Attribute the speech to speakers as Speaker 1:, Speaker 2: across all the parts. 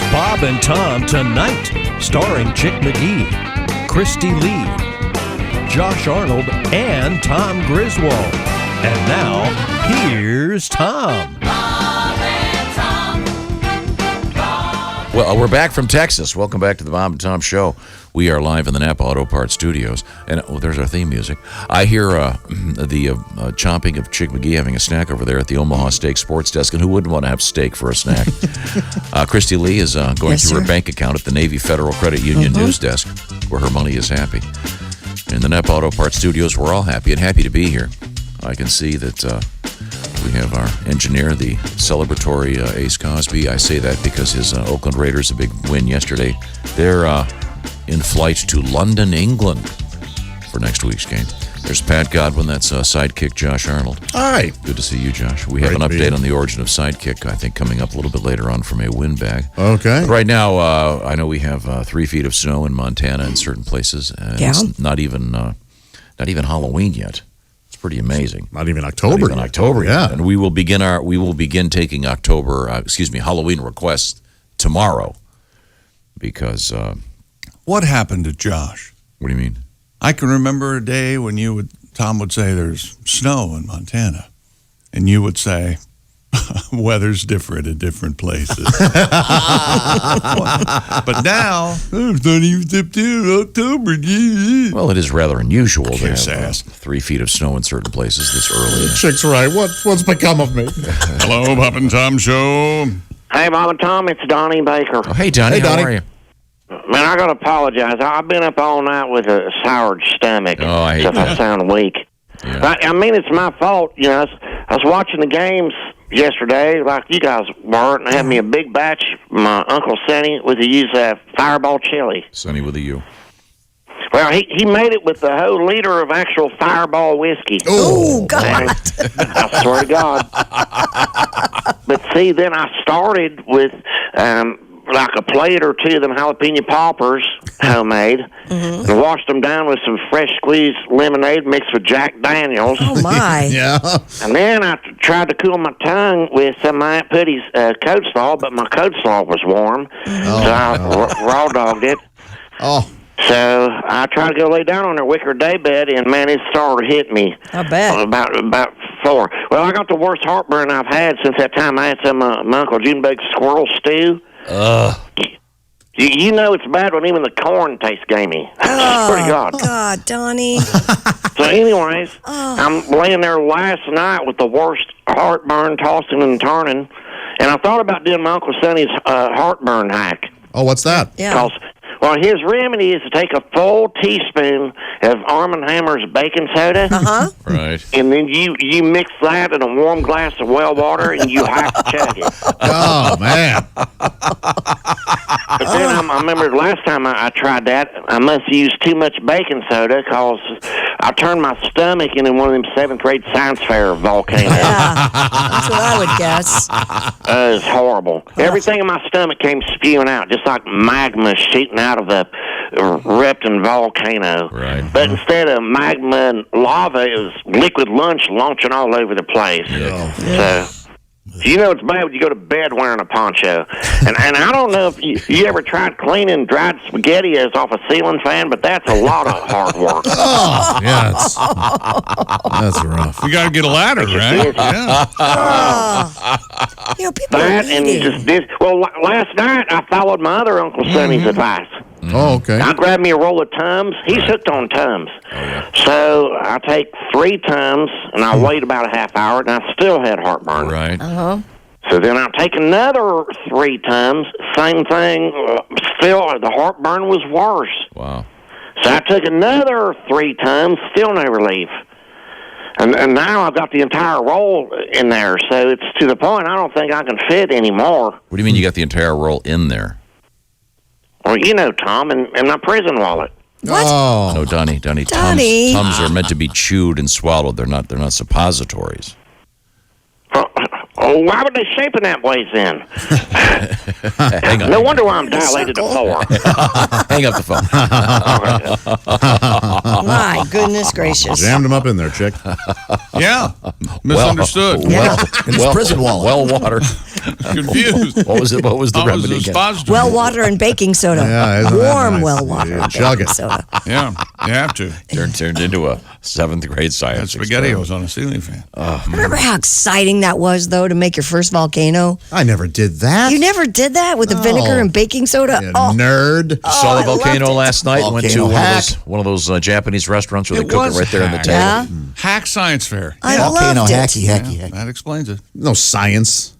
Speaker 1: It's Bob and Tom Tonight, starring Chick McGee, Christy Lee, Josh Arnold, and Tom Griswold. And now, here's Tom.
Speaker 2: Well, we're back from Texas. Welcome back to the Bob and Tom Show. We are live in the Napa Auto Parts Studios. And there's our theme music. I hear the chomping of Chick McGee having a snack over there at the Omaha Steak Sports Desk. And who wouldn't want to have steak for a snack? Christy Lee is going through her bank account at the Navy Federal Credit Union news desk, where her money is happy. In the Napa Auto Parts Studios, we're all happy and happy to be here. I can see that we have our engineer, the celebratory Ace Cosby. I say that because his Oakland Raiders, a big win yesterday. They're in flight to London, England for next week's game. There's Pat Godwin. That's sidekick Josh Arnold.
Speaker 3: Hi.
Speaker 2: Good to see you, Josh. We have an update on the origin of sidekick, I think, coming up a little bit later on from a win bag.
Speaker 3: Okay.
Speaker 2: But right now, I know we have 3 feet of snow in Montana in certain places. It's not even Halloween yet. Pretty amazing.
Speaker 3: Not even October.
Speaker 2: Yeah. And we will begin taking Halloween requests tomorrow because
Speaker 4: what happened to Josh?
Speaker 2: What do you mean?
Speaker 4: I can remember a day when Tom would say there's snow in Montana, and you would say weather's different in different places. But now it's not even September, October.
Speaker 2: Well, it is rather unusual to have
Speaker 4: 3
Speaker 2: feet of snow in certain places this early.
Speaker 3: Chick's right. What's become of me?
Speaker 4: Hello, Bob and Tom Show.
Speaker 5: Hey, Bob and Tom, it's Donnie Baker.
Speaker 2: Oh, hey, Donnie. How are you?
Speaker 5: Man, I got to apologize. I've been up all night with a soured stomach.
Speaker 2: Oh, I hate that.
Speaker 5: I sound weak.
Speaker 2: Yeah.
Speaker 5: I mean, it's my fault. You know, I was watching the games yesterday, like you guys were, and I had me a big batch. My Uncle Sonny with Fireball chili.
Speaker 2: Sonny with a U.
Speaker 5: Well, he made it with the whole liter of actual Fireball whiskey.
Speaker 3: Oh,
Speaker 6: God.
Speaker 5: And I swear to God. But see, then I started with like a plate or two of them jalapeno poppers, homemade, and washed them down with some fresh squeezed lemonade mixed with Jack Daniels.
Speaker 6: Oh, my.
Speaker 3: Yeah.
Speaker 5: And then I tried to cool my tongue with some of my Aunt Putty's cold slaw, but my cold slaw was warm, so I raw dogged it.
Speaker 3: Oh.
Speaker 5: So I tried to go lay down on their wicker daybed, and man, it started hitting me.
Speaker 6: I bet.
Speaker 5: About 4. Well, I got the worst heartburn I've had since that time I had some my Uncle Junebug's squirrel stew. You know it's bad when even the corn tastes gamey. Pretty God.
Speaker 6: God, Donnie.
Speaker 5: So anyways, I'm laying there last night with the worst heartburn, tossing and turning, and I thought about doing my Uncle Sonny's heartburn hack.
Speaker 3: Oh, what's that?
Speaker 6: Yeah.
Speaker 5: Well, his remedy is to take a full teaspoon of Arm & Hammer's baking soda,
Speaker 2: Right.
Speaker 5: and then you mix that in a warm glass of well water, and you have to chug it.
Speaker 3: Oh, man.
Speaker 5: But then I remember last time I tried that, I must have used too much baking soda because I turned my stomach into one of them 7th grade science fair volcanoes.
Speaker 6: Yeah, that's what I would guess.
Speaker 5: It was horrible. Everything in my stomach came spewing out, just like magma shooting out of a erupting volcano.
Speaker 2: Right.
Speaker 5: But instead of magma and lava, it was liquid lunch launching all over the place.
Speaker 2: Yeah.
Speaker 5: So, you know it's bad when you go to bed wearing a poncho. And I don't know if you ever tried cleaning dried SpaghettiOs off a ceiling fan, but that's a lot of hard work.
Speaker 3: Oh, yeah. That's rough.
Speaker 4: You got to get a ladder, right? Yeah.
Speaker 6: You know, people
Speaker 5: That
Speaker 6: are
Speaker 5: and
Speaker 6: eating.
Speaker 5: just did. Well, last night I followed my other Uncle Sonny's advice.
Speaker 3: Oh, okay.
Speaker 5: I grabbed me a roll of Tums. He's hooked on Tums.
Speaker 2: Oh, yeah.
Speaker 5: So I take 3 Tums, and I wait about a half hour, and I still had heartburn.
Speaker 2: Right.
Speaker 5: So then I take another 3 Tums, same thing. Still, the heartburn was worse.
Speaker 2: Wow.
Speaker 5: So I took another 3 Tums, still no relief. And now I've got the entire roll in there, so it's to the point I don't think I can fit anymore.
Speaker 2: What do you mean you got the entire roll in there?
Speaker 5: Well, you know, Tom, in my prison wallet.
Speaker 6: What?
Speaker 3: Oh.
Speaker 2: No, Donnie.
Speaker 6: Donnie.
Speaker 2: Tums are meant to be chewed and swallowed. They're not suppositories.
Speaker 5: Oh, why would they shape it that way then?
Speaker 2: Hang on.
Speaker 5: No wonder why I'm dilated to 4.
Speaker 2: Hang up the phone.
Speaker 6: My goodness gracious.
Speaker 3: Jammed him up in there, Chick.
Speaker 4: Yeah. Misunderstood.
Speaker 2: Well,
Speaker 3: In his prison wallet.
Speaker 2: Well water.
Speaker 4: Confused.
Speaker 2: What was it? What was the
Speaker 4: Oh,
Speaker 2: remedy
Speaker 4: it was
Speaker 2: again?
Speaker 4: Fosdra.
Speaker 6: Well water and baking soda.
Speaker 3: Yeah, isn't that
Speaker 6: Warm
Speaker 3: nice?
Speaker 6: well water
Speaker 3: Yeah,
Speaker 6: and
Speaker 3: chug
Speaker 6: baking
Speaker 3: it.
Speaker 6: soda.
Speaker 4: Yeah, you have to.
Speaker 2: Turned into a 7th grade
Speaker 4: That
Speaker 2: science
Speaker 4: spaghetti
Speaker 2: experiment.
Speaker 4: was on a ceiling fan.
Speaker 6: Remember how exciting that was, though, to make your first volcano?
Speaker 3: I never did that.
Speaker 6: You never did that with the
Speaker 3: No.
Speaker 6: vinegar and baking soda?
Speaker 3: You
Speaker 6: Oh,
Speaker 3: nerd.
Speaker 2: Saw the
Speaker 6: I loved
Speaker 2: volcano
Speaker 6: it.
Speaker 2: last night. Went to
Speaker 7: Volcano
Speaker 2: one of those Japanese restaurants where they
Speaker 4: It
Speaker 2: cook it
Speaker 4: was
Speaker 2: right there on the
Speaker 4: hack.
Speaker 2: table.
Speaker 6: Yeah?
Speaker 4: Hack science fair.
Speaker 6: I
Speaker 7: Volcano
Speaker 6: loved it.
Speaker 7: hacky, hacky,
Speaker 4: Yeah,
Speaker 7: hacky.
Speaker 4: that explains it.
Speaker 3: No science.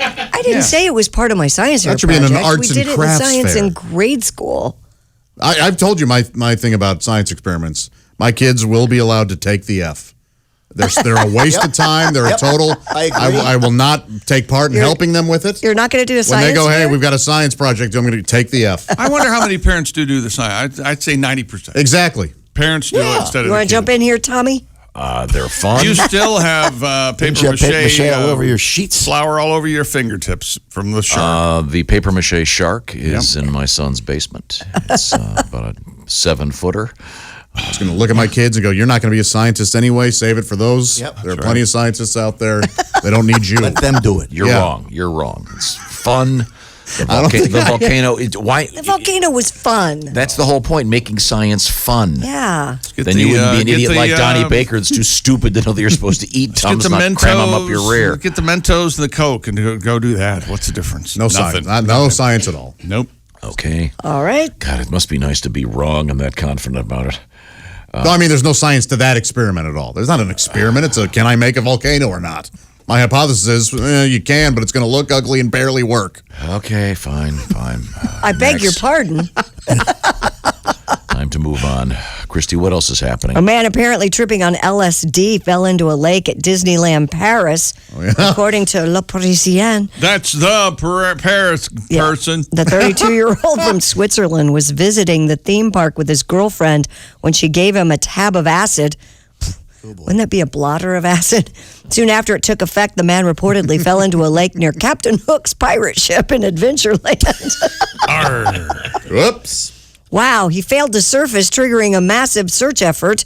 Speaker 6: I didn't say it was part of my science fair
Speaker 3: That should be in an
Speaker 6: project.
Speaker 3: arts
Speaker 6: We
Speaker 3: and
Speaker 6: did it in
Speaker 3: crafts
Speaker 6: science
Speaker 3: fair.
Speaker 6: in grade school.
Speaker 3: I've told you my thing about science experiments. My kids will be allowed to take the F. They're a waste of time. They're a total.
Speaker 7: I agree.
Speaker 3: I will not take part in helping them with it.
Speaker 6: You're not going to do a
Speaker 3: When
Speaker 6: science
Speaker 3: they go, hey,
Speaker 6: fair?
Speaker 3: we've got a science project, I'm going to take the F.
Speaker 4: I wonder how many parents do the science. I'd say 90%.
Speaker 3: Exactly.
Speaker 4: Parents do it instead of
Speaker 6: You
Speaker 4: the
Speaker 6: want to jump
Speaker 4: kid.
Speaker 6: in here, Tommy?
Speaker 2: They're fun.
Speaker 4: You still have
Speaker 7: Didn't
Speaker 4: paper
Speaker 7: you have paper
Speaker 4: mache,
Speaker 7: mache all over your sheets?
Speaker 4: flour all over your fingertips from the shark.
Speaker 2: The paper mache shark is in my son's basement. It's about a 7-footer.
Speaker 3: I was going to look at my kids and go, you're not going to be a scientist anyway. Save it for those.
Speaker 7: Yep,
Speaker 3: There are plenty of scientists out there. They don't need you.
Speaker 7: Let them do it.
Speaker 2: You're
Speaker 3: Yeah.
Speaker 2: wrong. You're wrong. It's fun. The
Speaker 3: think
Speaker 2: volcano. Why?
Speaker 6: The volcano was fun.
Speaker 2: That's the whole point. Making science fun.
Speaker 6: Yeah.
Speaker 4: Get
Speaker 2: Then you
Speaker 4: the,
Speaker 2: wouldn't be an
Speaker 4: get
Speaker 2: idiot
Speaker 4: the,
Speaker 2: like Donnie Baker that's too stupid to know that you're supposed to eat
Speaker 4: Get
Speaker 2: Tums,
Speaker 4: the
Speaker 2: not
Speaker 4: Mentos.
Speaker 2: cram them up your rear.
Speaker 4: Get the Mentos and the Coke and go do that. What's the difference?
Speaker 3: No
Speaker 4: Nothing.
Speaker 3: science. No science at all.
Speaker 4: Nope.
Speaker 2: Okay.
Speaker 6: All right.
Speaker 2: God, it must be nice to be wrong and that confident about it.
Speaker 3: No, I mean, there's no science to that experiment at all. There's not an experiment. It's a, can I make a volcano or not? My hypothesis is you can, but it's going to look ugly and barely work.
Speaker 2: Okay, fine.
Speaker 6: I beg your
Speaker 2: Next.
Speaker 6: pardon.
Speaker 2: Time to move on. Christy, what else is happening?
Speaker 6: A man apparently tripping on LSD fell into a lake at Disneyland Paris, according to Le Parisien.
Speaker 4: That's the Paris person.
Speaker 6: The 32-year-old from Switzerland was visiting the theme park with his girlfriend when she gave him a tab of acid. Wouldn't that be a blotter of acid? Soon after it took effect, the man reportedly fell into a lake near Captain Hook's pirate ship in Adventureland.
Speaker 3: Whoops.
Speaker 6: Wow, he failed to surface, triggering a massive search effort.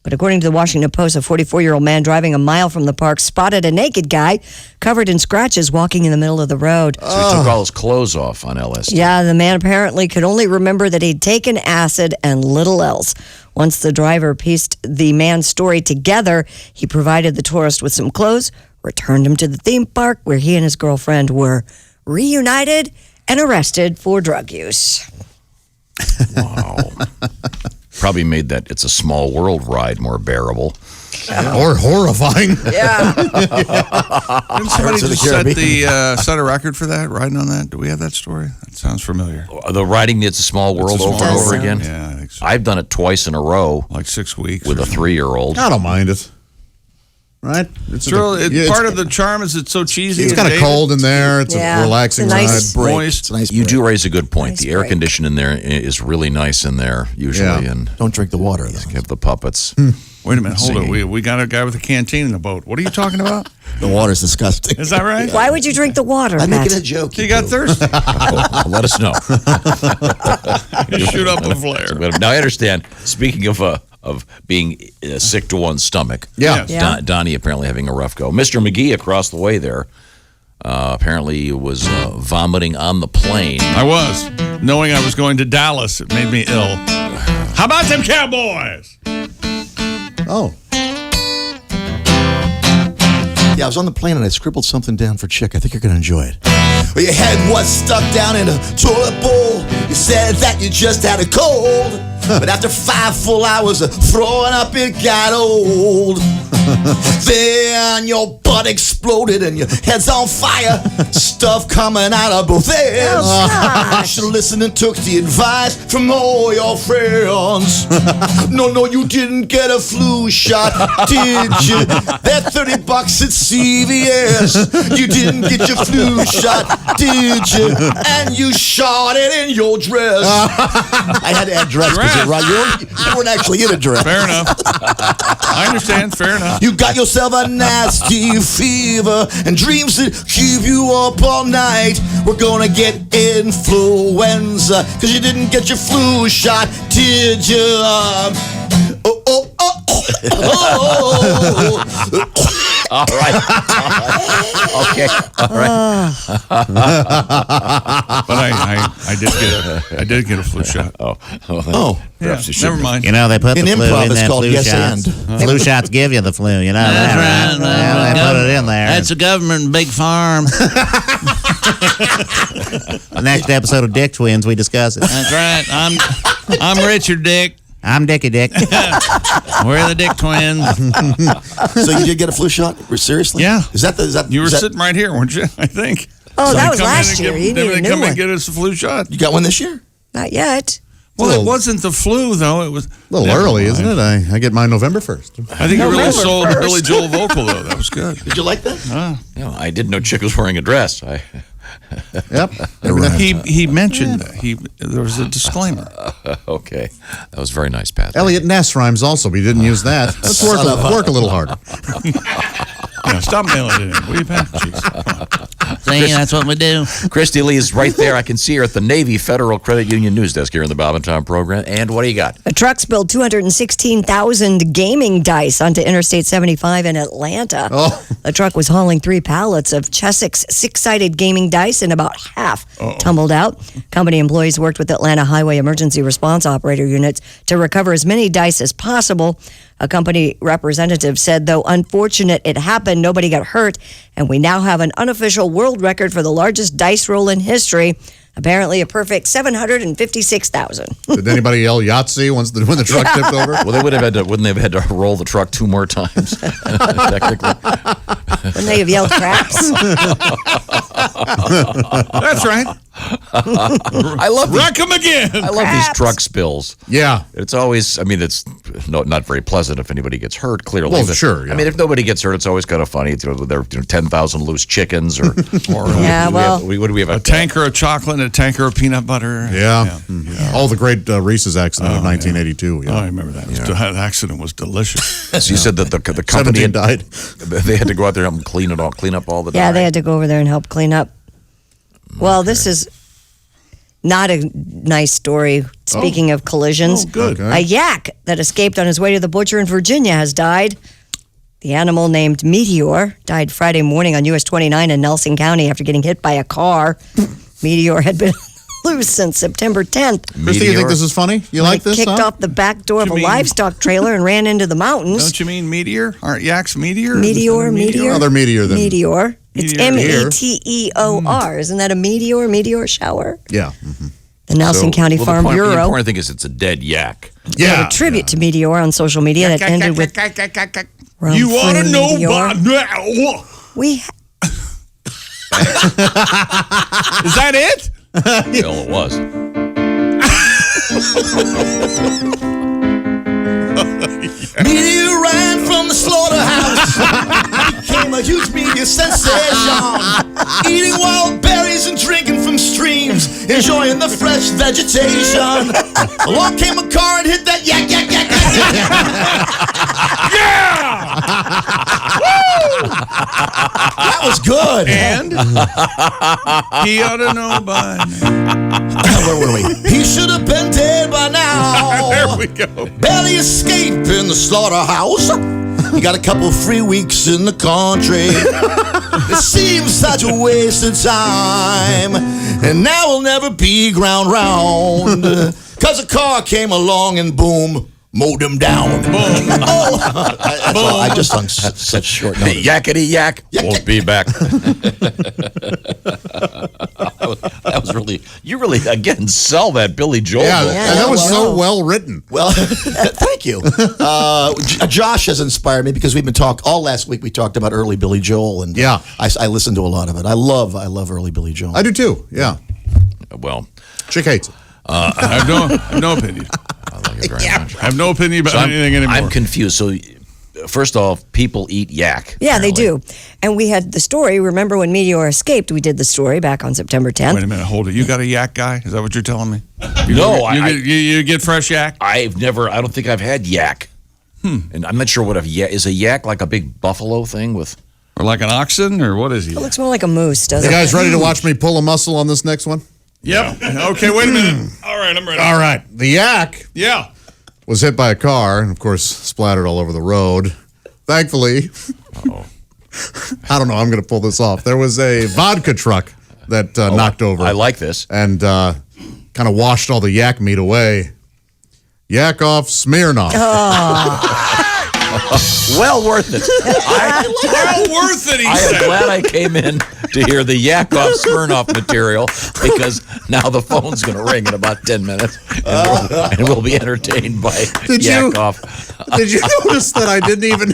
Speaker 6: But according to the Washington Post, a 44-year-old man driving a mile from the park spotted a naked guy covered in scratches walking in the middle of the road.
Speaker 2: So he took all his clothes off on LSD.
Speaker 6: Yeah, the man apparently could only remember that he'd taken acid and little else. Once the driver pieced the man's story together, he provided the tourist with some clothes, returned him to the theme park where he and his girlfriend were reunited and arrested for drug use.
Speaker 2: Wow. Probably made that It's a Small World ride more bearable.
Speaker 3: Or horrifying.
Speaker 6: Yeah.
Speaker 4: Didn't somebody
Speaker 7: of the
Speaker 4: just
Speaker 7: Caribbean.
Speaker 4: set a record for that, riding on that? Do we have that story? That sounds familiar.
Speaker 2: The riding It's a Small World
Speaker 4: It's a
Speaker 2: over
Speaker 4: Small
Speaker 2: and
Speaker 6: World.
Speaker 2: over again.
Speaker 4: Yeah, I think so.
Speaker 2: I've done it twice in a row
Speaker 4: Like 6 weeks.
Speaker 2: with
Speaker 4: or
Speaker 2: a
Speaker 4: something.
Speaker 2: 3-year-old.
Speaker 3: I don't mind it. Right?
Speaker 4: It's part of the charm is it's so cheesy.
Speaker 3: It's
Speaker 4: and
Speaker 3: kind of
Speaker 4: dated.
Speaker 3: cold in there. It's
Speaker 6: Yeah,
Speaker 3: a relaxing
Speaker 6: it's a nice
Speaker 3: ride.
Speaker 7: Break.
Speaker 4: Moist.
Speaker 7: It's a nice
Speaker 2: You
Speaker 7: break.
Speaker 2: do raise a good point.
Speaker 6: Nice
Speaker 2: The air
Speaker 6: break.
Speaker 2: conditioning in there is really nice in there usually,
Speaker 3: Yeah.
Speaker 2: and
Speaker 7: Don't drink the water, though.
Speaker 2: you have the puppets.
Speaker 4: Wait a minute, hold
Speaker 2: Singing.
Speaker 4: it. We got a guy with a canteen in the boat. What are you talking about?
Speaker 7: The water's disgusting.
Speaker 4: Is that right?
Speaker 6: Why would you drink the water,
Speaker 7: I'm
Speaker 6: Pat?
Speaker 7: making a joke.
Speaker 4: He got
Speaker 7: do.
Speaker 4: thirsty.
Speaker 2: Let us know.
Speaker 4: You shoot up a flare.
Speaker 2: Now I understand. Speaking of being sick to one's stomach,
Speaker 3: Yeah.
Speaker 6: Yeah.
Speaker 2: Donnie apparently having a rough go. Mr. McGee across the way there apparently was vomiting on the plane.
Speaker 4: I was. Knowing I was going to Dallas, it made me ill. How about them Cowboys?
Speaker 3: Oh.
Speaker 7: Yeah, I was on the plane and I scribbled something down for Chick. I think you're going to enjoy it. Well, your head was stuck down in a toilet bowl. You said that you just had a cold. But after 5 full hours of throwing up, it got old. Then your butt exploded and your head's on fire. Stuff coming out of both ends. You should listen and took the advice from all your friends. No, you didn't get a flu shot, did you? That $30 at CVS. You didn't get your flu shot, did you? And you shot it in your dress. I had to add dress because you weren't actually in a dress.
Speaker 4: Fair enough. I understand. Fair enough.
Speaker 7: You got yourself a nasty fever and dreams that keep you up all night. We're gonna get influenza because you didn't get your flu shot, did you?
Speaker 2: All right. Okay. All right.
Speaker 4: But I did get a flu shot.
Speaker 2: Yeah.
Speaker 4: Never mind.
Speaker 8: You know, they put
Speaker 7: In
Speaker 8: the flu
Speaker 7: improv,
Speaker 8: in
Speaker 7: it's
Speaker 8: them
Speaker 7: called
Speaker 8: flu
Speaker 7: yes
Speaker 8: shots.
Speaker 7: and.
Speaker 8: Flu shots give you the flu, you know
Speaker 9: That's
Speaker 8: that,
Speaker 9: right.
Speaker 8: Yeah, they put it in there.
Speaker 9: That's a government big farm.
Speaker 8: The next episode of Dick Twins, we discuss it.
Speaker 9: That's right. I'm Richard Dick.
Speaker 8: I'm Dickie Dick.
Speaker 9: We're the Dick Twins.
Speaker 7: So you did get a flu shot? Seriously?
Speaker 4: Yeah.
Speaker 7: Is that
Speaker 4: You were
Speaker 7: is that-
Speaker 4: sitting right here, weren't you? I think.
Speaker 6: Oh,
Speaker 4: So
Speaker 6: that
Speaker 4: they
Speaker 6: was
Speaker 4: come in
Speaker 6: last
Speaker 4: and
Speaker 6: year. You
Speaker 4: Then
Speaker 6: need a
Speaker 4: they
Speaker 6: new
Speaker 4: come in
Speaker 6: one.
Speaker 4: and get us a flu shot.
Speaker 7: You got one this year?
Speaker 6: Not yet.
Speaker 4: Well,
Speaker 3: Little-
Speaker 4: it wasn't the flu, though. It was
Speaker 3: A little early, isn't it? I get mine November 1st.
Speaker 4: I think it really
Speaker 6: November
Speaker 4: sold
Speaker 6: 1st.
Speaker 4: Billy Joel vocal, though. That was good.
Speaker 7: Did you like that?
Speaker 2: I didn't know Chick was wearing a dress.
Speaker 3: Yep.
Speaker 4: He mentioned that. There was a disclaimer.
Speaker 2: Okay. That was very nice, Pat.
Speaker 3: Elliot Ness rhymes also, but he didn't use that. Let's work a little harder.
Speaker 4: Yeah, stop mailing it in. Will you, Pat? Jeez.
Speaker 9: See, that's what we do.
Speaker 2: Christy Lee is right there. I can see her at the Navy Federal Credit Union news desk here in the Bob and Tom program. And what do you got?
Speaker 6: A truck spilled 216,000 gaming dice onto Interstate 75 in Atlanta.
Speaker 3: Oh.
Speaker 6: The truck was hauling 3 pallets of Chessex six-sided gaming dice, and about half tumbled out. Company employees worked with Atlanta Highway Emergency Response Operator units to recover as many dice as possible. A company representative said, though unfortunate it happened, nobody got hurt, and we now have an unofficial world record for the largest dice roll in history. Apparently a perfect 756,000.
Speaker 3: Did anybody yell Yahtzee when the truck tipped over?
Speaker 2: Well, they wouldn't they have had to roll the truck 2 more times, technically.
Speaker 6: Wouldn't they have yelled craps?
Speaker 4: That's right.
Speaker 2: I love these,
Speaker 4: Wreck 'em again.
Speaker 2: I love these truck spills.
Speaker 3: Yeah.
Speaker 2: It's always, it's not very pleasant if anybody gets hurt, clearly.
Speaker 3: Well,
Speaker 2: but,
Speaker 3: sure, yeah.
Speaker 2: I mean, if nobody gets hurt, it's always kind of funny. There are 10,000 loose chickens or
Speaker 6: Yeah, well-
Speaker 2: what do we have?
Speaker 4: A tanker of chocolate and a tanker of peanut butter.
Speaker 3: Yeah. All the great Reese's accident of 1982.
Speaker 4: Oh, I
Speaker 3: Yeah.
Speaker 4: remember that. That accident was delicious.
Speaker 2: So you said that the company
Speaker 3: 17 died.
Speaker 2: They had to go out there and clean up all the
Speaker 6: Yeah,
Speaker 2: time.
Speaker 6: they had to go over there and help clean up. Well, this is not a nice story. Speaking of collisions,
Speaker 4: good.
Speaker 6: A yak that escaped on his way to the butcher in Virginia has died. The animal, named Meteor, died Friday morning on US 29 in Nelson County after getting hit by a car. Meteor had been loose since September 10th.
Speaker 3: Christy, you think this is funny? You like this?
Speaker 6: Kicked
Speaker 3: huh?
Speaker 6: off the back door of a
Speaker 4: mean-
Speaker 6: livestock trailer and ran into the mountains.
Speaker 4: Don't you mean meteor? Aren't yaks meteor?
Speaker 6: Meteor, meteor.
Speaker 3: Another meteor than
Speaker 6: Meteor. It's
Speaker 4: Meteor.
Speaker 6: Meteor. Isn't that a meteor shower?
Speaker 3: Yeah.
Speaker 6: The Nelson County
Speaker 2: the
Speaker 6: Farm
Speaker 2: The
Speaker 6: Bureau
Speaker 2: important thing is it's a dead yak.
Speaker 6: had
Speaker 3: Yeah.
Speaker 6: a tribute to Meteor on social media that ended with
Speaker 4: You want to
Speaker 6: "Run,
Speaker 4: know
Speaker 6: Meteor."
Speaker 4: by now?
Speaker 6: We
Speaker 4: Is that it?
Speaker 2: Well, it was.
Speaker 7: Meteor ran from the slaughterhouse. Became a huge media sensation. Eating wild berries and drinking from streams. Enjoying the fresh vegetation. Along came a car and hit that yak, yak, yak, yak, yak. That was good.
Speaker 4: And he ought to know by now.
Speaker 7: Where were we? He should have been dead by now.
Speaker 4: There we go.
Speaker 7: Barely escaped in the slaughterhouse. He got a couple free weeks in the country. It seems such a waste of time. And now we'll never be ground round. Cause a car came along and boom, mowed him down. Boom. Oh, I just sung such short
Speaker 2: The
Speaker 7: notes.
Speaker 2: yakety yak
Speaker 7: Yak,
Speaker 2: won't
Speaker 7: yak.
Speaker 2: be back. That was really, you really, again, sell that Billy Joel.
Speaker 3: Yeah,
Speaker 2: vocal.
Speaker 3: and that was so well written.
Speaker 7: Well, thank you. Josh has inspired me because we've been all last week. We talked about early Billy Joel, and
Speaker 3: Yeah.
Speaker 7: I listened to a lot of it. I love early Billy Joel.
Speaker 3: I do too. Yeah.
Speaker 2: Well,
Speaker 3: Chick hates it.
Speaker 4: I have no opinion.
Speaker 2: I like it very much.
Speaker 4: I have no opinion about
Speaker 2: So
Speaker 4: anything anymore.
Speaker 2: I'm confused. So, first off, people eat yak.
Speaker 6: Yeah, they
Speaker 2: apparently.
Speaker 6: do. And we had the story. Remember when Meteor escaped? We did the story back on September 10th.
Speaker 4: Wait a minute, hold it. You got a yak guy? Is that what you're telling me?
Speaker 2: No,
Speaker 4: you get fresh yak?
Speaker 2: I don't think I've had yak. And I'm not sure what is a yak like a big buffalo thing with.
Speaker 4: Or like an oxen? Or what is he?
Speaker 6: It looks more like a moose, doesn't
Speaker 3: You guys
Speaker 6: it?
Speaker 3: ready to watch me pull a muscle on this next one?
Speaker 4: Yep. Okay, wait a minute. All right, I'm ready.
Speaker 3: All right. The yak
Speaker 4: Yeah.
Speaker 3: was hit by a car and, of course, splattered all over the road. Thankfully, I don't know. I'm going to pull this off. There was a vodka truck that knocked over.
Speaker 2: I like this.
Speaker 3: And kind of washed all the yak meat away. Yakov Smirnoff.
Speaker 2: Well worth it.
Speaker 4: Well worth it, he
Speaker 2: I
Speaker 4: said.
Speaker 2: am glad I came in to hear the Yakov Smirnoff material because now the phone's going to ring in about 10 minutes and we'll be entertained by Yakov.
Speaker 3: Did you notice that I didn't even...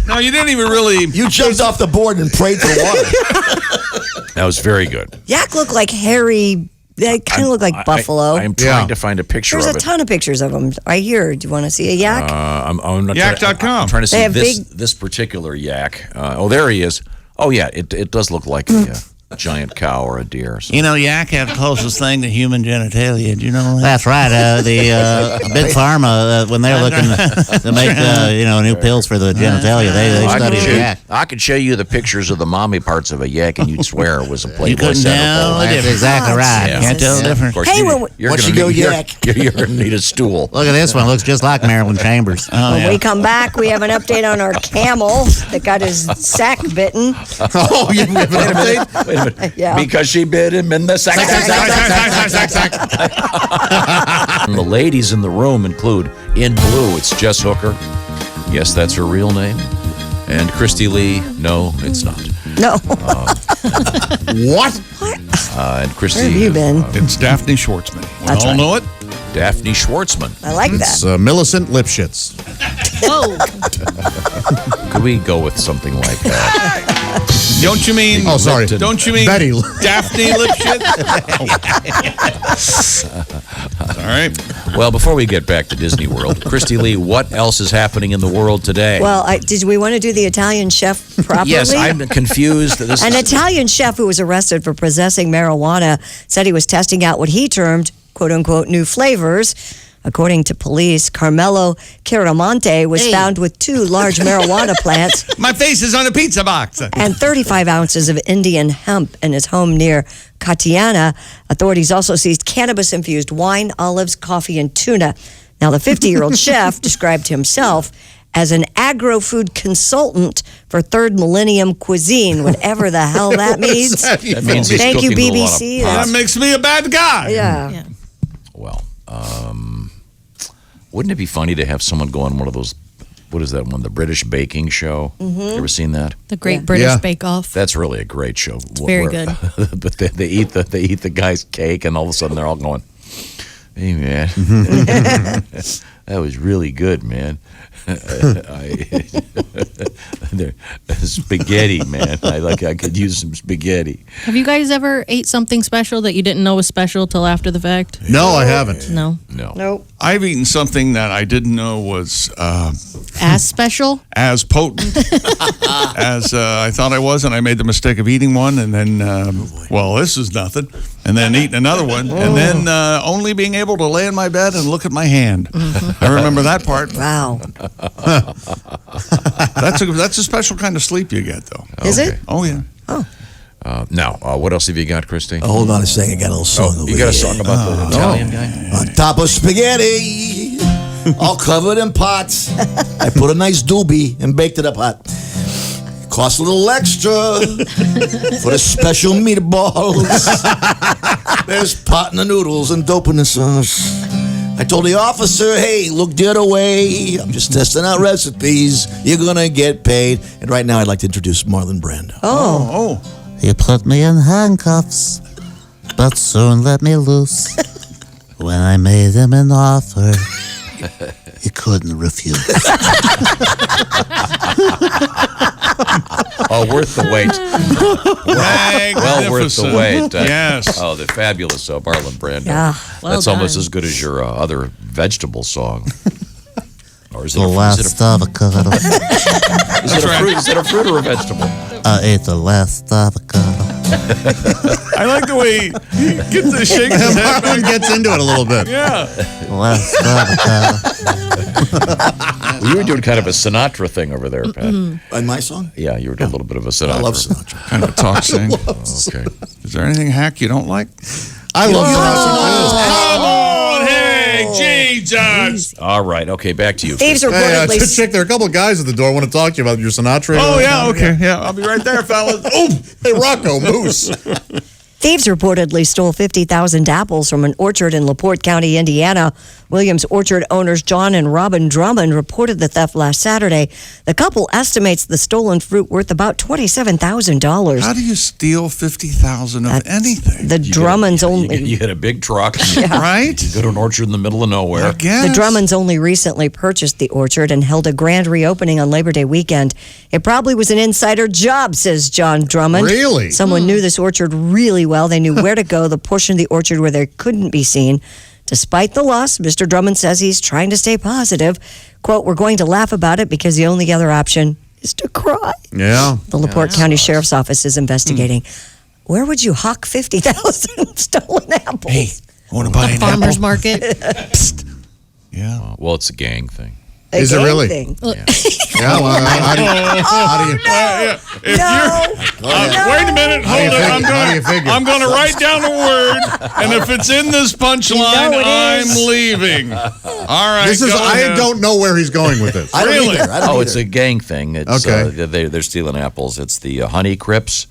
Speaker 4: No, you didn't even really.
Speaker 7: You jumped off the board and prayed for water.
Speaker 2: That was very good.
Speaker 6: Yak look like hairy. They kind of look like buffalo.
Speaker 2: I'm trying to find a picture
Speaker 6: There's
Speaker 2: of
Speaker 6: a
Speaker 2: it.
Speaker 6: ton of pictures of them right here. Do you want to see a yak?
Speaker 2: I'm not
Speaker 4: Yak.com.
Speaker 2: I'm trying to
Speaker 6: They
Speaker 2: see
Speaker 6: have
Speaker 2: this particular yak. There he is. Oh, yeah, it does look like a giant cow or a deer or something.
Speaker 9: You know, yak have the closest thing to human genitalia. Do you know that?
Speaker 8: That's right. The Big Pharma, when they're looking to make new pills for the genitalia, they study the yak.
Speaker 2: I could show you the pictures of the mommy parts of a yak, and you'd swear it was a Playboy
Speaker 9: couldn't tell
Speaker 2: centerfold.
Speaker 9: the
Speaker 8: That's
Speaker 9: difference.
Speaker 8: exactly right.
Speaker 2: Yeah.
Speaker 9: Can't tell the
Speaker 2: Of
Speaker 9: difference.
Speaker 2: course,
Speaker 6: Hey,
Speaker 2: you're
Speaker 7: once
Speaker 2: gonna
Speaker 7: you go
Speaker 2: need-
Speaker 7: yak.
Speaker 2: you're going to need a stool.
Speaker 8: Look at this one. Looks just like Marilyn Chambers.
Speaker 6: When we come back, we have an update on our camel that got his sack bitten.
Speaker 3: Oh, you have an update?
Speaker 2: Wait a minute.
Speaker 6: Yeah.
Speaker 2: Because she bit him in the sack. The ladies in the room include, in blue, it's Jess Hooker. Yes, that's her real name. And Christy Lee. No, it's not.
Speaker 6: No.
Speaker 3: What?
Speaker 2: And Christy.
Speaker 6: Where have you been?
Speaker 4: It's Daphne Schwartzman. We
Speaker 6: That's
Speaker 4: all
Speaker 6: right.
Speaker 4: know it.
Speaker 2: Daphne Schwartzman.
Speaker 6: I like
Speaker 3: It's
Speaker 6: that.
Speaker 3: Millicent Lipschitz.
Speaker 2: Could we go with something like that?
Speaker 4: Don't you mean?
Speaker 3: Oh, sorry.
Speaker 4: Don't you mean
Speaker 3: Betty.
Speaker 4: Daphne Lipschitz? All right.
Speaker 2: Well, before we get back to Disney World, Christy Lee, what else is happening in the world today?
Speaker 6: Well, did we want to do the Italian chef properly?
Speaker 2: Yes, I'm confused.
Speaker 6: An Italian chef who was arrested for possessing marijuana said he was testing out what he termed, quote unquote, new flavors. According to police, Carmelo Chiaramonte was found with 2 large marijuana plants
Speaker 4: My face is on a pizza box.
Speaker 6: and 35 ounces of Indian hemp in his home near Catiana. Authorities also seized cannabis-infused wine, olives, coffee, and tuna. Now, the 50-year-old chef described himself as an agro-food consultant for Third Millennium Cuisine, whatever the hell that means.
Speaker 2: That means he's
Speaker 6: Thank you,
Speaker 2: cooking with a lot of
Speaker 6: BBC.
Speaker 2: pot.
Speaker 4: That makes me a bad guy.
Speaker 6: Yeah.
Speaker 2: Well, wouldn't it be funny to have someone go on one of those, what is that one, the British baking show?
Speaker 6: Mm-hmm.
Speaker 2: You ever seen that?
Speaker 10: The Great British
Speaker 3: Yeah.
Speaker 10: Bake Off.
Speaker 2: That's really a great show.
Speaker 10: It's very good.
Speaker 2: But they eat the guy's cake, and all of a sudden they're all going, "Hey man, that was really good, man." Spaghetti, man. I could use some spaghetti.
Speaker 10: Have you guys ever ate something special that you didn't know was special till after the fact?
Speaker 3: No, I haven't.
Speaker 10: No.
Speaker 2: No.
Speaker 6: Nope.
Speaker 4: I've eaten something that I didn't know was
Speaker 10: As special?
Speaker 4: as potent as I thought I was, and I made the mistake of eating one, and then, well, this is nothing, and then eating another one, and then only being able to lay in my bed and look at my hand. I remember that part.
Speaker 6: Wow.
Speaker 4: That's a special kind of sleep you get, though.
Speaker 6: Is it?
Speaker 4: Oh, yeah.
Speaker 2: Now, what else have you got, Christy?
Speaker 7: Hold on a second. I got a little song over
Speaker 2: You got a
Speaker 7: here.
Speaker 2: song about the Italian guy?
Speaker 7: On top of spaghetti, all covered in pots. I put a nice doobie and baked it up hot. Cost a little extra for the special meatballs. There's pot in the noodles and dope in the sauce. I told the officer, hey, look the other way. I'm just testing out recipes. You're going to get paid. And right now I'd like to introduce Marlon Brando.
Speaker 4: Oh.
Speaker 8: You put me in handcuffs, but soon let me loose. When I made him an offer, he couldn't refuse.
Speaker 2: Oh, worth the wait. Well worth the wait.
Speaker 4: Yes.
Speaker 2: Oh, the fabulous Marlon Brando.
Speaker 6: Yeah.
Speaker 10: Well
Speaker 2: That's almost
Speaker 10: done.
Speaker 2: as good as your other vegetable song. Or is it
Speaker 8: The
Speaker 2: a,
Speaker 8: last avocado.
Speaker 2: is it a fruit? Is it a fruit or a vegetable?
Speaker 8: I ate the last avocado.
Speaker 4: I like the way he gets the shake his head
Speaker 3: Marlon
Speaker 4: back.
Speaker 3: gets into it a little bit.
Speaker 4: Yeah.
Speaker 8: The last avocado.
Speaker 2: Well, you were doing kind of a Sinatra thing over there, Pat.
Speaker 7: And my song?
Speaker 2: Yeah, you were doing a little bit of a Sinatra.
Speaker 7: I love Sinatra.
Speaker 4: Kind of a talk sing.
Speaker 2: Okay.
Speaker 4: Is there anything hack you don't like?
Speaker 3: I love Sinatra.
Speaker 4: Come on, hey, Josh.
Speaker 2: All right. Okay, back to you.
Speaker 6: Thieves
Speaker 3: Hey,
Speaker 6: reportedly.
Speaker 3: chick, there are a couple of guys at the door want to talk to you about your Sinatra.
Speaker 4: Oh, yeah, okay. Yeah, I'll be right there, fellas.
Speaker 3: Oh, hey, Rocco, Moose.
Speaker 6: Thieves reportedly stole 50,000 apples from an orchard in LaPorte County, Indiana. Williams Orchard owners John and Robin Drummond reported the theft last Saturday. The couple estimates the stolen fruit worth about $27,000.
Speaker 4: How do you steal 50,000 of anything?
Speaker 6: The Drummonds only.
Speaker 2: You get a big truck.
Speaker 4: Right?
Speaker 2: You go to an orchard in the middle of nowhere.
Speaker 4: I guess.
Speaker 6: The Drummonds only recently purchased the orchard and held a grand reopening on Labor Day weekend. It probably was an insider job, says John Drummond.
Speaker 3: Really?
Speaker 6: Someone knew this orchard really well. They knew where to go, the portion of the orchard where they couldn't be seen. Despite the loss, Mr. Drummond says he's trying to stay positive. Quote, we're going to laugh about it because the only other option is to cry.
Speaker 3: Yeah.
Speaker 6: The LaPorte County Sheriff's Office is investigating. Where would you hawk 50,000 stolen apples?
Speaker 4: Hey, I want to buy an
Speaker 10: Farmer's
Speaker 4: apple.
Speaker 10: market.
Speaker 4: Yeah.
Speaker 2: Well, it's a gang thing.
Speaker 6: A
Speaker 3: Is it
Speaker 6: gang
Speaker 3: really?
Speaker 6: thing.
Speaker 3: Yeah, well, how do you...
Speaker 4: Wait a minute, hold it.
Speaker 3: How do you figure?
Speaker 4: I'm going to write down a word, and if it's in this punchline,
Speaker 6: You know it
Speaker 4: I'm
Speaker 6: is.
Speaker 4: leaving. All right,
Speaker 3: This is,
Speaker 4: go
Speaker 3: I
Speaker 4: ahead.
Speaker 3: don't know where he's going with this.
Speaker 7: I don't
Speaker 4: Really?
Speaker 7: either. I don't
Speaker 2: Oh,
Speaker 7: either.
Speaker 2: it's a gang thing. It's,
Speaker 3: Okay.
Speaker 2: they're stealing apples. It's the Honey Crips.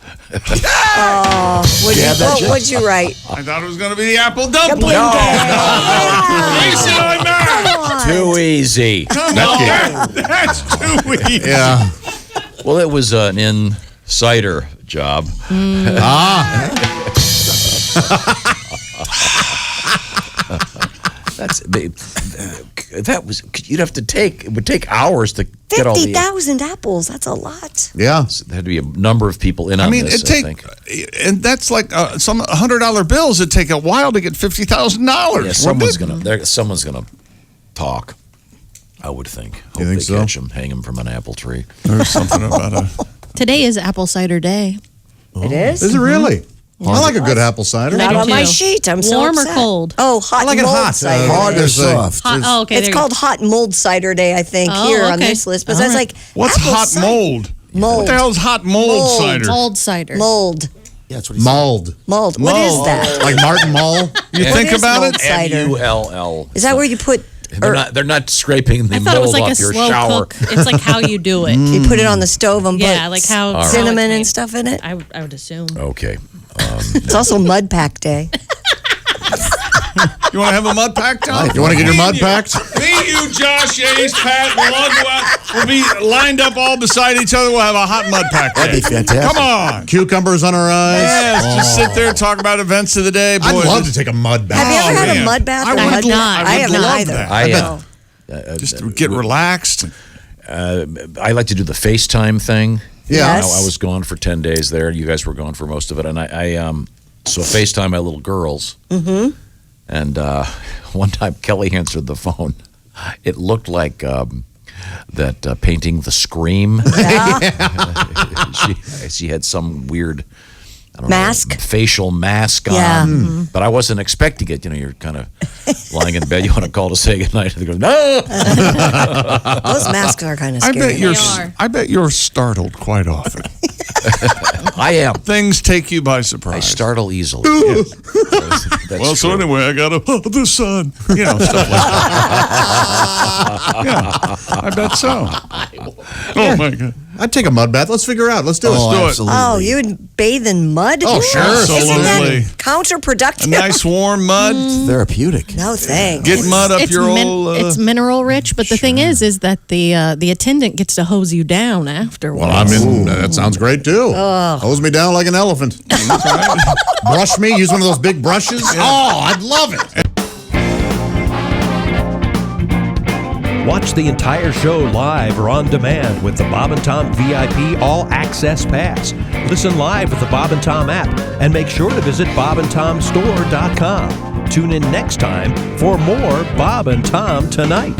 Speaker 6: What'd you write?
Speaker 4: I thought it was going to be the apple dumpling.
Speaker 6: No.
Speaker 4: Jason, I'm mad.
Speaker 2: Too easy.
Speaker 4: Come on. That's too easy.
Speaker 3: Yeah.
Speaker 2: Well, it was an insider job. That was you'd have to take. It would take hours to get all the.
Speaker 6: 50,000 apples. That's a lot.
Speaker 3: Yeah.
Speaker 2: There had to be a number of people in
Speaker 4: I
Speaker 2: on
Speaker 4: mean,
Speaker 2: this.
Speaker 4: it take,
Speaker 2: I think.
Speaker 4: and that's like some $100 bills. It'd take a while to get $50,000.
Speaker 2: Yeah, someone's gonna talk. I would think. Hope
Speaker 3: think
Speaker 2: they
Speaker 3: so?
Speaker 2: catch him, hang him from an apple tree.
Speaker 4: There's something about a.
Speaker 10: Today is apple cider day.
Speaker 6: It is?
Speaker 3: Is it really? I like a good apple cider.
Speaker 6: Not
Speaker 10: do
Speaker 6: on my
Speaker 10: too.
Speaker 6: sheet. I'm so
Speaker 10: Warm or
Speaker 6: upset.
Speaker 10: cold?
Speaker 6: Oh, hot
Speaker 3: I like it
Speaker 6: mold
Speaker 3: hot.
Speaker 6: cider.
Speaker 7: Hard or
Speaker 3: There's a-
Speaker 7: soft?
Speaker 10: Hot, oh, okay.
Speaker 6: It's called Hot Mold Cider Day, I think,
Speaker 10: Oh,
Speaker 6: here on
Speaker 10: okay.
Speaker 6: this list. But
Speaker 10: All
Speaker 6: that's
Speaker 10: right.
Speaker 6: like
Speaker 4: What's
Speaker 6: apple
Speaker 4: hot
Speaker 6: cider.
Speaker 4: mold?
Speaker 6: Mold.
Speaker 4: What the hell's hot mold,
Speaker 6: Mold.
Speaker 4: cider?
Speaker 10: Mold cider.
Speaker 6: Mold.
Speaker 7: Yeah, that's what he said.
Speaker 3: Mold.
Speaker 6: Mold. What is that?
Speaker 3: Like Martin Mull.
Speaker 4: You think
Speaker 6: is
Speaker 4: about
Speaker 6: mold
Speaker 4: it?
Speaker 6: cider?
Speaker 2: M-U-L-L.
Speaker 6: Is that where you put
Speaker 2: They're not scraping the
Speaker 10: I thought it was
Speaker 2: mold
Speaker 10: like a
Speaker 2: off your
Speaker 10: slow
Speaker 2: shower.
Speaker 10: cook. It's like how you do it.
Speaker 6: you put it on the stove and
Speaker 10: Yeah,
Speaker 6: put
Speaker 10: like how
Speaker 2: right.
Speaker 6: cinnamon
Speaker 10: how
Speaker 6: and
Speaker 10: it's
Speaker 6: stuff in it?
Speaker 10: made. I would assume.
Speaker 2: Okay.
Speaker 6: It's also Mud Pack Day.
Speaker 4: You want to have a mud pack, Tom?
Speaker 3: You want to get your mud packed?
Speaker 4: Me, you, Josh, Ace, Pat, we'll all go out. We'll be lined up all beside each other. We'll have a hot mud pack.
Speaker 7: That'd be
Speaker 4: day.
Speaker 7: fantastic.
Speaker 4: Come on.
Speaker 3: Cucumbers on our eyes.
Speaker 4: Yes, just sit there and talk about events of the day. Boy,
Speaker 3: I'd love to take a mud bath.
Speaker 6: Have you ever had
Speaker 4: man.
Speaker 6: a mud bath?
Speaker 4: I
Speaker 6: or
Speaker 4: would
Speaker 6: mud
Speaker 10: not.
Speaker 6: bath?
Speaker 10: I
Speaker 6: I
Speaker 10: would
Speaker 6: haven't
Speaker 4: love
Speaker 6: either.
Speaker 4: that. Just get relaxed.
Speaker 2: I like to do the FaceTime thing.
Speaker 3: Yeah.
Speaker 6: Yes.
Speaker 2: I was gone for 10 days there. You guys were gone for most of it. And I so FaceTime my little girls. Mm-hmm. And one time Kelly answered the phone. It looked like that painting The Scream. She had some weird
Speaker 6: Mask?
Speaker 2: facial mask on.
Speaker 6: Yeah. Mm-hmm.
Speaker 2: But I wasn't expecting it. You know, you're kind of lying in bed. You want to call to say goodnight. And they go, no.
Speaker 6: Those masks are kind of
Speaker 4: I
Speaker 6: scary.
Speaker 4: bet you're startled quite often.
Speaker 2: I am.
Speaker 4: Things take you by
Speaker 2: I
Speaker 4: surprise.
Speaker 2: startle easily. That's
Speaker 4: Well, so
Speaker 2: true.
Speaker 4: anyway, I got the sun. You know, stuff like that. Yeah, I bet so. Oh, my God.
Speaker 3: I'd take a mud bath. Let's figure out. Let's do it.
Speaker 7: Oh,
Speaker 4: do it.
Speaker 7: absolutely.
Speaker 6: Oh, you would bathe in mud?
Speaker 3: Oh, sure.
Speaker 6: Isn't
Speaker 4: Absolutely.
Speaker 6: that counterproductive?
Speaker 4: A nice warm mud.
Speaker 7: Therapeutic.
Speaker 6: No thanks.
Speaker 4: Get mud up
Speaker 10: It's
Speaker 4: your old.
Speaker 10: it's mineral rich, but the thing is that the attendant gets to hose you down afterwards.
Speaker 3: Well, I'm in. That sounds great, too. Hose me down like an elephant. Brush me. Use one of those big brushes. Oh, I'd love it.
Speaker 1: Watch the entire show live or on demand with the Bob and Tom VIP All Access Pass. Listen live with the Bob and Tom app and make sure to visit bobandtomstore.com. Tune in next time for more Bob and Tom Tonight.